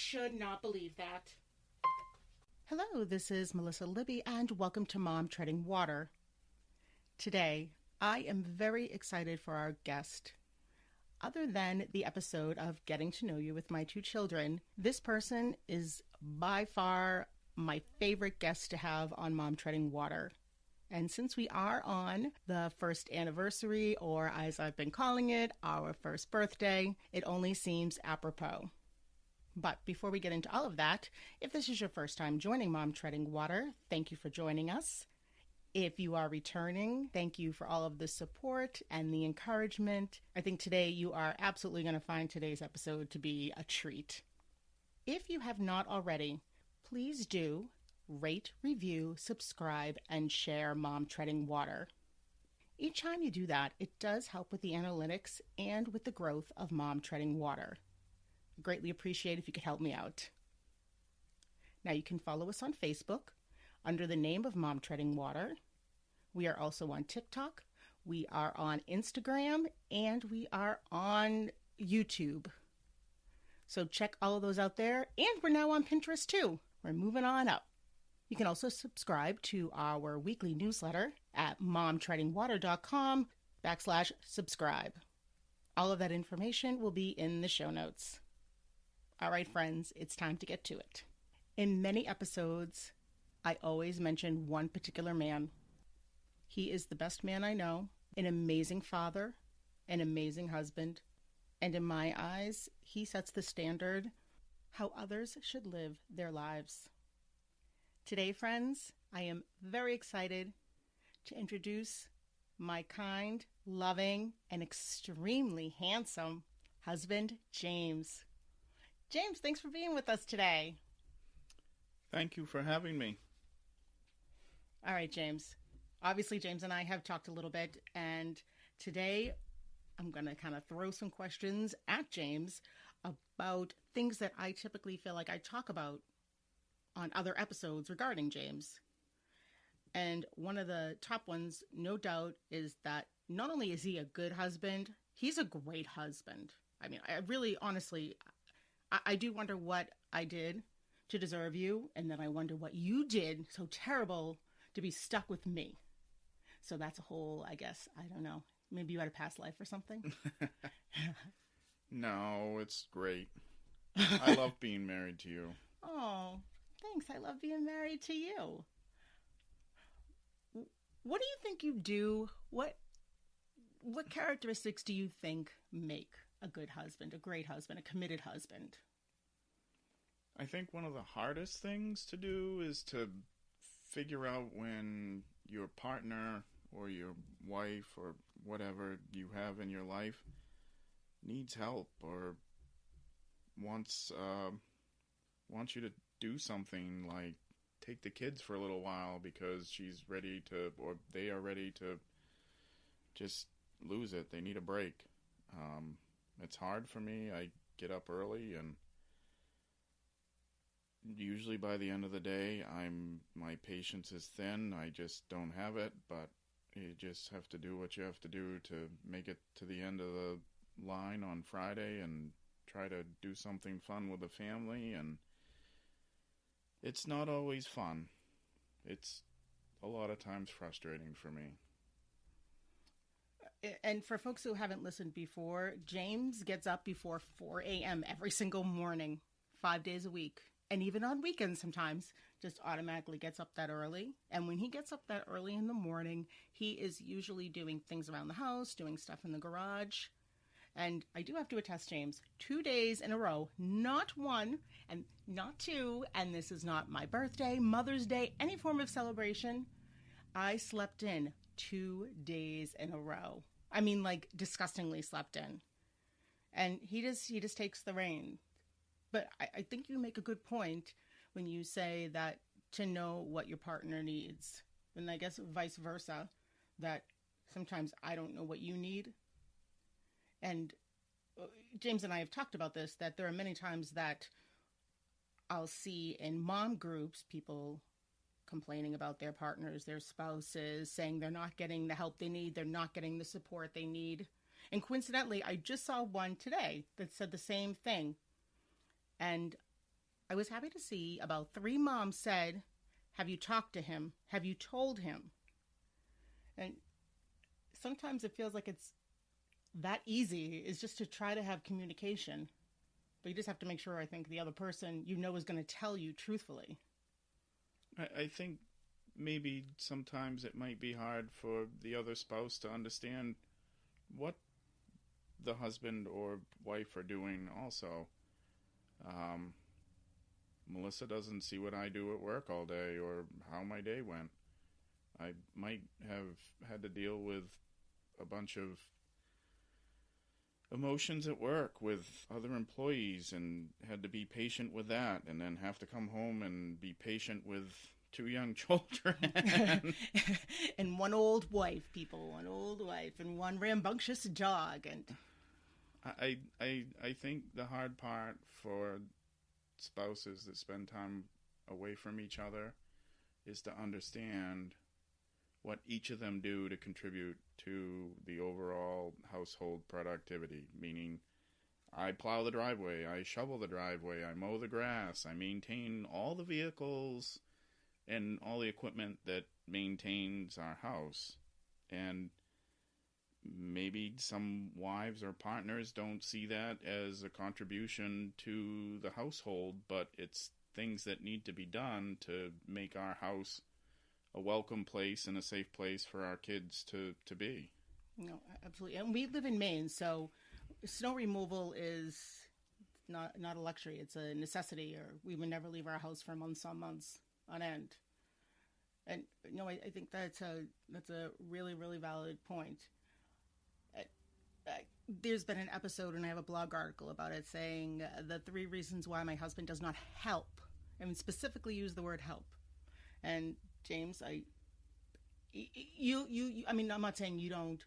should not believe that. Hello, this is Melissa Libby, and welcome to Mom Treading Water. Today, I am very excited for our guest. Other than the episode of Getting to Know You with my two children, this person is by far my favorite guest to have on Mom Treading Water. And since we are on the first anniversary, or as I've been calling it, our first birthday, it only seems apropos. But before we get into all of that, if this is your first time joining Mom Treading Water, thank you for joining us. If you are returning, thank you for all of the support and the encouragement. I think today you are absolutely going to find today's episode to be a treat. If you have not already, please do rate, review, subscribe, and share Mom Treading Water. Each time you do that, it does help with the analytics and with the growth of Mom Treading Water. I greatly appreciate if you could help me out. Now you can follow us on Facebook under the name of Mom Treading Water. We are also on TikTok, we are on Instagram, and we are on YouTube. So check all of those out there, and we're now on Pinterest too. We're moving on up. You can also subscribe to our weekly newsletter at momtreadingwater.com/subscribe. All of that information will be in the show notes. All right, friends, it's time to get to it. In many episodes, I always mention one particular man. He is the best man I know, an amazing father, an amazing husband, and in my eyes, he sets the standard how others should live their lives. Today, friends, I am very excited to introduce my kind, loving, and extremely handsome husband, James. James, thanks for being with us today. Thank you for having me. All right, James. Obviously, James and I have talked a little bit, and today I'm going to kind of throw some questions at James about things that I typically feel like I talk about on other episodes regarding James. And one of the top ones, no doubt, is that not only is he a good husband, he's a great husband. I mean, I really, honestly, I do wonder what I did to deserve you, and then I wonder what you did so terrible to be stuck with me. So that's a whole, I guess, I don't know. Maybe you had a past life or something? No, it's great. I love being married to you. Oh, thanks. I love being married to you. What do you think you do? What characteristics do you think make a good husband, a great husband, a committed husband? I think one of the hardest things to do is to figure out when your partner or your wife or whatever you have in your life needs help or wants you to do something like take the kids for a little while because she's ready to, or they are ready to just lose it. They need a break. It's hard for me. I get up early, and usually by the end of the day, my patience is thin. I just don't have it, but you just have to do what you have to do to make it to the end of the line on Friday and try to do something fun with the family. And it's not always fun. It's a lot of times frustrating for me. And for folks who haven't listened before, James gets up before 4 a.m. every single morning, 5 days a week. And even on weekends sometimes, just automatically gets up that early. And when he gets up that early in the morning, he is usually doing things around the house, doing stuff in the garage. And I do have to attest, James, 2 days in a row, not one and not two, and this is not my birthday, Mother's Day, any form of celebration, I slept in 2 days in a row. I mean, like, disgustingly slept in. And he just takes the reins. But I think you make a good point when you say that to know what your partner needs. And I guess vice versa, that sometimes I don't know what you need. And James and I have talked about this, that there are many times that I'll see in mom groups people complaining about their partners, their spouses, saying they're not getting the help they need, they're not getting the support they need. And coincidentally, I just saw one today that said the same thing. And I was happy to see about 3 moms said, have you talked to him? Have you told him? And sometimes it feels like it's that easy, is just to try to have communication. But you just have to make sure, I think, the other person is going to tell you truthfully. I think maybe sometimes it might be hard for the other spouse to understand what the husband or wife are doing also. Melissa doesn't see what I do at work all day or how my day went. I might have had to deal with a bunch of emotions at work with other employees and had to be patient with that, and then have to come home and be patient with 2 young children. And one old wife, one old wife, and one rambunctious dog. And I think the hard part for spouses that spend time away from each other is to understand what each of them do to contribute to the overall household productivity. Meaning, I plow the driveway, I shovel the driveway, I mow the grass, I maintain all the vehicles and all the equipment that maintains our house. And maybe some wives or partners don't see that as a contribution to the household, but it's things that need to be done to make our house a welcome place and a safe place for our kids to be. No, absolutely. And we live in Maine, so snow removal is not a luxury. It's a necessity, or we would never leave our house for months on months on end. And I think that's a really, really valid point. There's been an episode, and I have a blog article about it, saying the 3 reasons why my husband does not help, and specifically use the word help. And James, I mean, I'm not saying you don't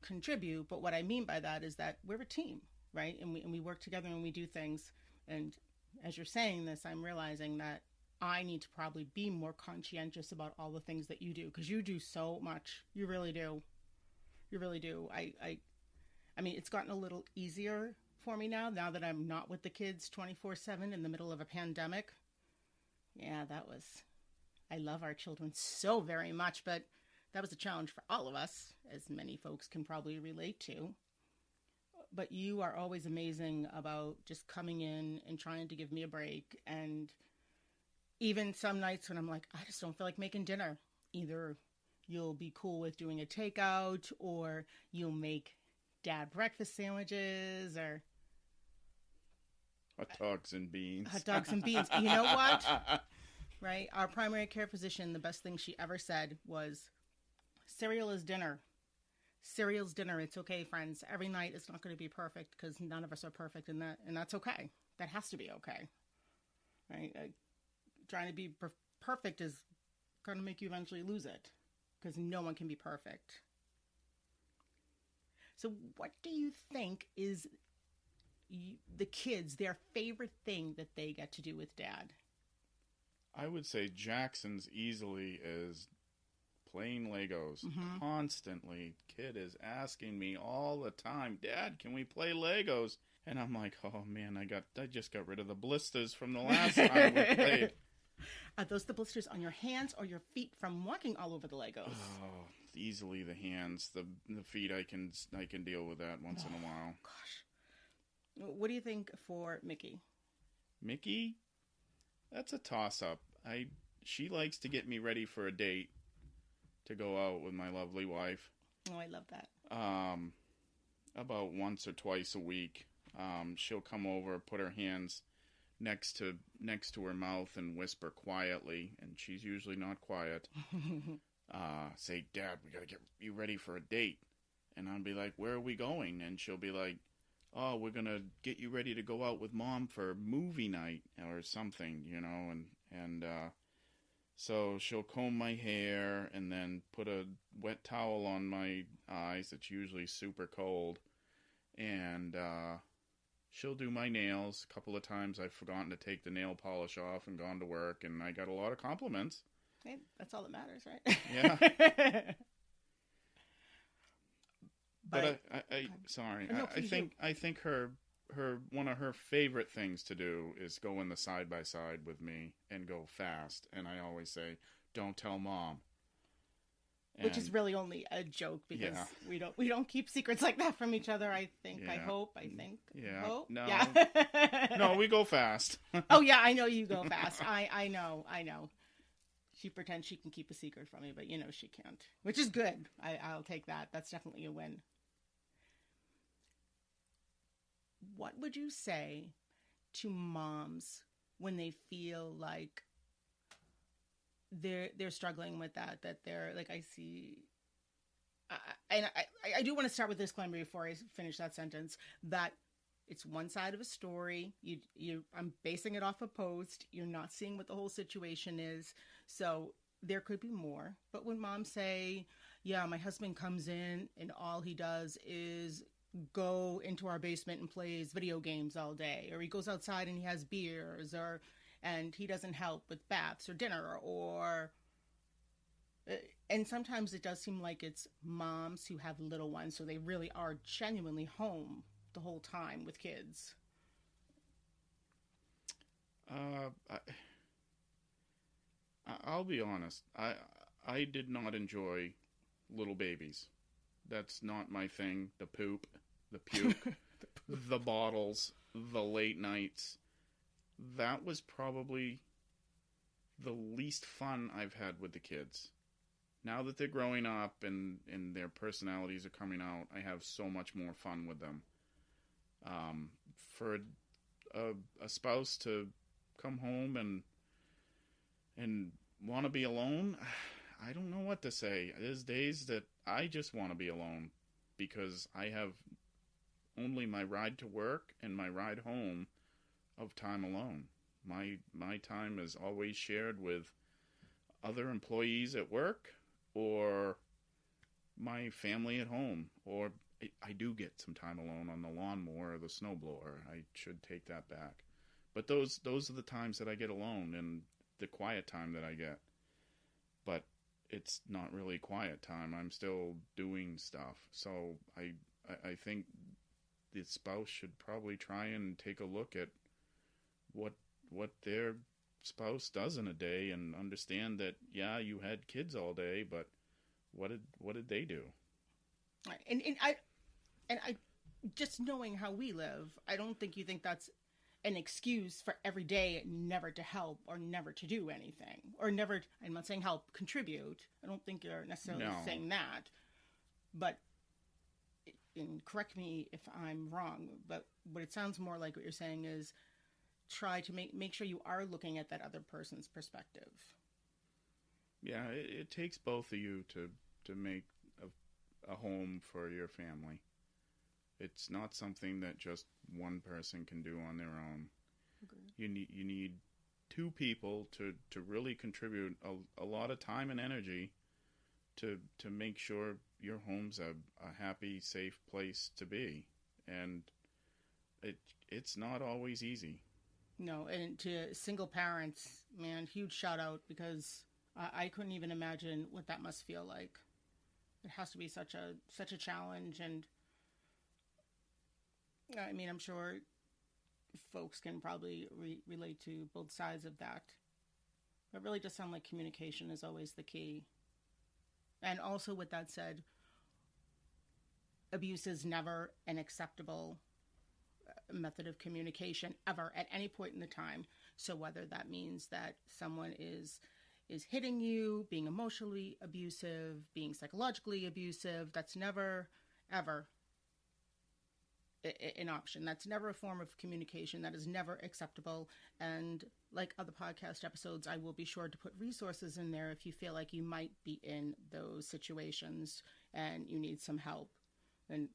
contribute, but what I mean by that is that we're a team, right? And we work together and we do things. And as you're saying this, I'm realizing that I need to probably be more conscientious about all the things that you do, because you do so much. You really do. You really do. I mean, it's gotten a little easier for me now that I'm not with the kids 24/7 in the middle of a pandemic. Yeah, I love our children so very much, but that was a challenge for all of us, as many folks can probably relate to. But you are always amazing about just coming in and trying to give me a break. And even some nights when I'm like, I just don't feel like making dinner. Either you'll be cool with doing a takeout, or you'll make Dad breakfast sandwiches, or hot dogs and beans. Hot dogs and beans. You know what? Right? Our primary care physician, the best thing she ever said was, cereal is dinner. Cereal's dinner. It's okay, friends. Every night it's not going to be perfect, because none of us are perfect, and that's okay. That has to be okay. Right? Trying to be perfect is going to make you eventually lose it, because no one can be perfect. So what do you think is the kids, their favorite thing that they get to do with Dad? I would say Jackson's easily is playing Legos. Constantly. Kid is asking me all the time, Dad, can we play Legos? And I'm like, oh man, I just got rid of the blisters from the last time we played. Are those the blisters on your hands or your feet from walking all over the Legos? Oh, easily the hands. The feet, I can deal with that once in a while. Gosh. What do you think for Mickey? Mickey? That's a toss-up. She likes to get me ready for a date to go out with my lovely wife. Oh, I love that. About once or twice a week. She'll come over, put her hands next to her mouth and whisper quietly, and she's usually not quiet. Say, Dad, we gotta get you ready for a date. And I'll be like, where are we going? And she'll be like, oh, we're gonna get you ready to go out with Mom for movie night or something, and so she'll comb my hair and then put a wet towel on my eyes. It's usually super cold. And she'll do my nails. A couple of times I've forgotten to take the nail polish off and gone to work, and I got a lot of compliments. Hey, that's all that matters, right? Yeah. But sorry. No, I think her one of her favorite things to do is go in the side by side with me and go fast. And I always say, "Don't tell Mom." Which is really only a joke because yeah. we don't keep secrets like that from each other. I think. Yeah. I hope. I think. Yeah. Hope. No. Yeah. No, we go fast. Oh yeah, I know you go fast. I know. She pretends she can keep a secret from me, but you know she can't, which is good. I'll take that. That's definitely a win. What would you say to moms when they feel like they're struggling with that they're like I see I do want to start with this disclaimer before I finish that sentence that it's one side of a story. I'm basing it off a post. You're not seeing what the whole situation is. So there could be more. But when moms say, yeah, my husband comes in and all he does is go into our basement and plays video games all day, or he goes outside and he has beers, and he doesn't help with baths or dinner, or and sometimes it does seem like it's moms who have little ones, so they really are genuinely home the whole time with kids. I'll be honest. I did not enjoy little babies. That's not my thing. The poop, the puke, the bottles, the late nights. That was probably the least fun I've had with the kids. Now that they're growing up and their personalities are coming out, I have so much more fun with them. For a spouse to come home and want to be alone, I don't know what to say. There's days that I just want to be alone because I have only my ride to work and my ride home of time alone. My time is always shared with other employees at work or my family at home, or I do get some time alone on the lawnmower or the snowblower. I should take that back. But those are the times that I get alone and the quiet time that I get. But it's not really quiet time. I'm still doing stuff. So I think the spouse should probably try and take a look at what their spouse does in a day and understand that, yeah, you had kids all day, but what did they do? And I just knowing how we live, I don't think you think that's an excuse for every day never to help or never to do anything or never. I'm not saying help, contribute. I don't think you're necessarily saying that, but and correct me if I'm wrong, but what it sounds more like what you're saying is try to make sure you are looking at that other person's perspective. Yeah, it takes both of you to make a home for your family. It's not something that just one person can do on their own. Agreed. You need two people to really contribute a lot of time and energy to make sure your home's a happy, safe place to be. And it's not always easy. No, and to single parents, man, huge shout out because I couldn't even imagine what that must feel like. It has to be such a challenge, and I mean, I'm sure folks can probably relate to both sides of that. It really does sound like communication is always the key. And also, with that said, abuse is never an acceptable method of communication ever at any point in the time. So whether that means that someone is hitting you, being emotionally abusive, being psychologically abusive, that's never ever an option. That's never a form of communication. That is never acceptable. And like other podcast episodes, I will be sure to put resources in there if you feel like you might be in those situations and you need some help. And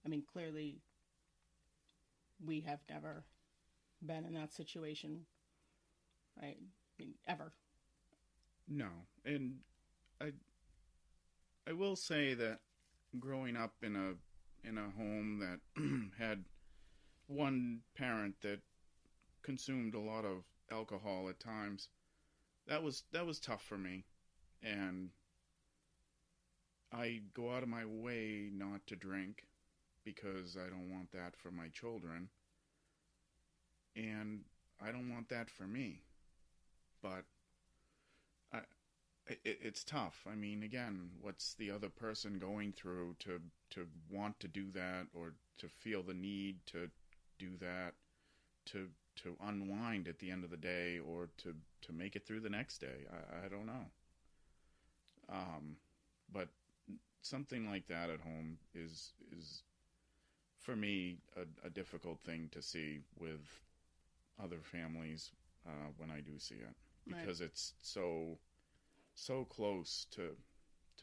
I mean, clearly we have never been in that situation, right? I mean, ever. No. And I will say that growing up in a home that had one parent that consumed a lot of alcohol at times, that was tough for me. And I go out of my way not to drink because I don't want that for my children. And I don't want that for me. But it's tough. I mean, again, what's the other person going through to want to do that, or to feel the need to do that, to unwind at the end of the day, or to make it through the next day? I don't know. But something like that at home is for me a difficult thing to see with other families when I do see it, because right. It's so close to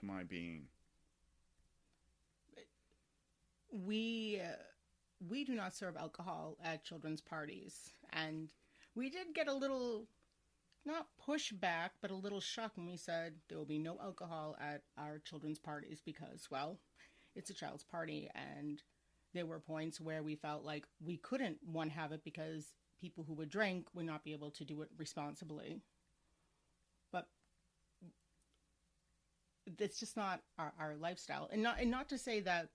my being. We do not serve alcohol at children's parties, and we did get a little, not pushback, but a little shock when we said there will be no alcohol at our children's parties because, well, it's a child's party, and there were points where we felt like we couldn't, one, have it because people who would drink would not be able to do it responsibly. But it's just not our lifestyle. And not to say that,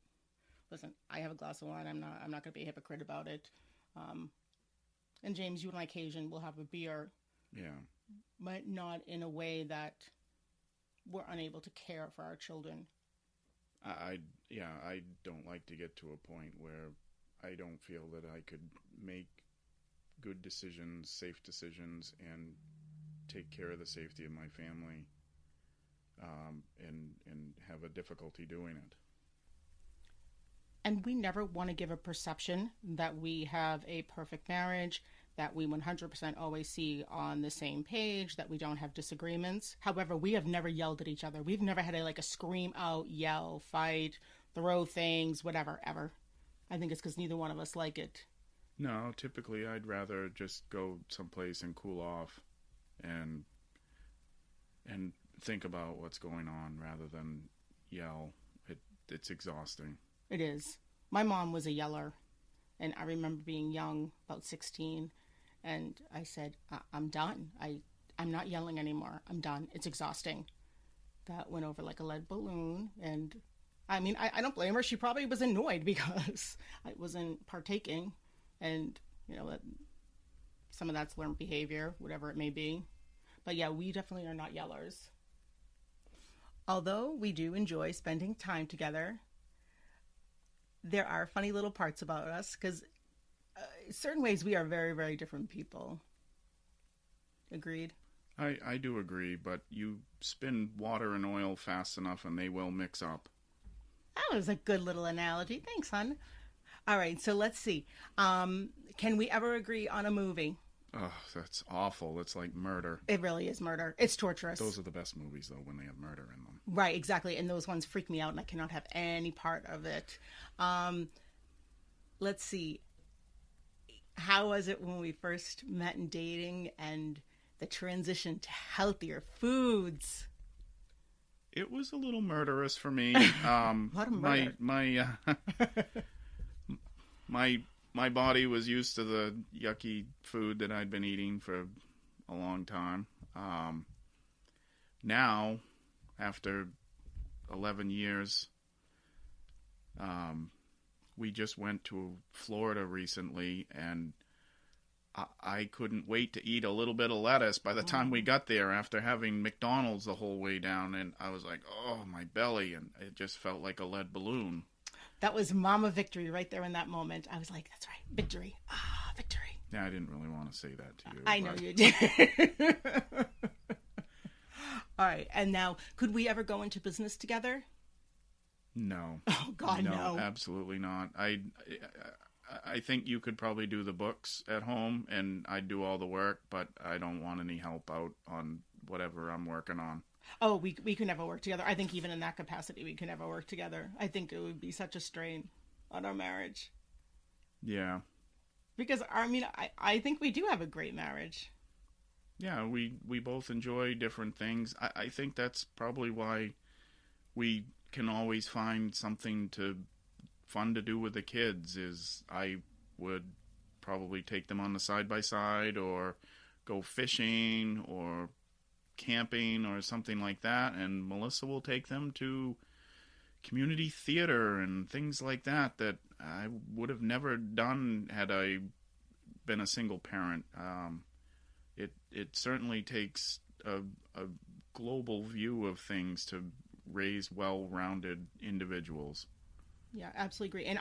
listen, I have a glass of wine, I'm not going to be a hypocrite about it. And James, you on occasion will have a beer. Yeah. But not in a way that we're unable to care for our children. I don't like to get to a point where I don't feel that I could make good decisions, safe decisions, and take care of the safety of my family, and have a difficulty doing it. And we never want to give a perception that we have a perfect marriage, that we 100% always see on the same page, that we don't have disagreements. However, we have never yelled at each other. We've never had a scream out, yell, fight, throw things, whatever, ever. I think it's because neither one of us like it. No, typically I'd rather just go someplace and cool off and think about what's going on rather than yell. It's exhausting. It is. My mom was a yeller, and I remember being young, about 16, and I said, I'm done. I'm not yelling anymore. I'm done. It's exhausting. That went over like a lead balloon, and I mean, I don't blame her. She probably was annoyed because I wasn't partaking, and, some of that's learned behavior, whatever it may be. But yeah, we definitely are not yellers. Although we do enjoy spending time together, there are funny little parts about us because certain ways we are very, very different people. Agreed? I do agree, but you spin water and oil fast enough and they will mix up. That was a good little analogy. Thanks, hon. All right, so let's see. Can we ever agree on a movie? Oh, that's awful. It's like murder. It really is murder. It's torturous. Those are the best movies, though, when they have murder in them. Right, exactly. And those ones freak me out, and I cannot have any part of it. Let's see. How was it when we first met and dating, and the transition to healthier foods? It was a little murderous for me. A lot of murder. My body was used to the yucky food that I'd been eating for a long time. Now, after 11 years, we just went to Florida recently, and I couldn't wait to eat a little bit of lettuce by the time we got there after having McDonald's the whole way down. And I was like, oh, my belly. And it just felt like a lead balloon. That was Mama Victory right there in that moment. I was like, that's right. Victory. Ah, victory. Yeah, I didn't really want to say that to you. I know you did. All right. And now, could we ever go into business together? No. Oh, God, no. Absolutely not. I think you could probably do the books at home, and I'd do all the work, but I don't want any help out on whatever I'm working on. Oh, we could never work together. I think even in that capacity, we could never work together. I think it would be such a strain on our marriage. Yeah. Because, I think we do have a great marriage. Yeah, we both enjoy different things. I think that's probably why we can always find something fun to do with the kids. Is I would probably take them on the side-by-side or go fishing or camping or something like that, and Melissa will take them to community theater and things like that I would have never done had I been a single parent, it certainly takes a global view of things to raise well-rounded individuals. Yeah, absolutely agree. And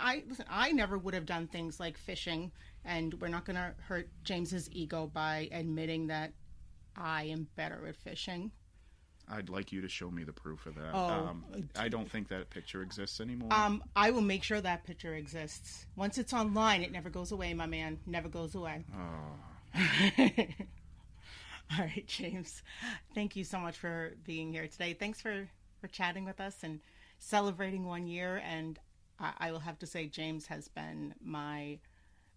I never would have done things like fishing, and we're not going to hurt James's ego by admitting that I am better at fishing. I'd like you to show me the proof of that. Oh, I don't think that picture exists anymore. I will make sure that picture exists. Once it's online, it never goes away, my man. Never goes away. Oh. All right, James. Thank you so much for being here today. Thanks for chatting with us and celebrating 1 year. And I will have to say, James has been my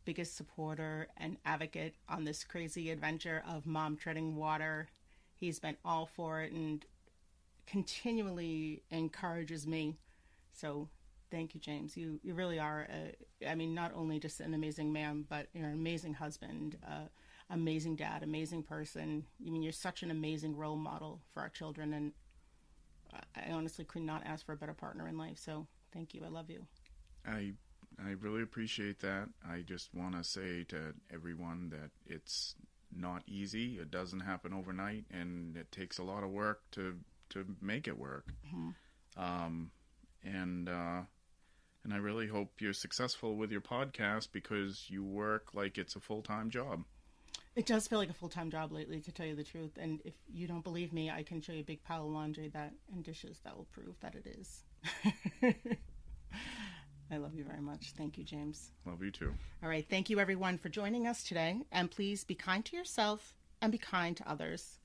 biggest supporter and advocate on this crazy adventure of Mom Treading Water. He's been all for it and continually encourages me. So thank you, James. You really are, not only just an amazing man, but you're an amazing husband, amazing dad, amazing person. You're such an amazing role model for our children. And I honestly could not ask for a better partner in life. So thank you. I love you. I really appreciate that. I just want to say to everyone that it's not easy. It doesn't happen overnight, and it takes a lot of work to make it work. Mm-hmm. And I really hope you're successful with your podcast, because you work like it's a full-time job. It does feel like a full-time job lately, to tell you the truth. And if you don't believe me, I can show you a big pile of laundry and dishes that will prove that it is. I love you very much. Thank you, James. Love you too. All right. Thank you, everyone, for joining us today. And please be kind to yourself and be kind to others.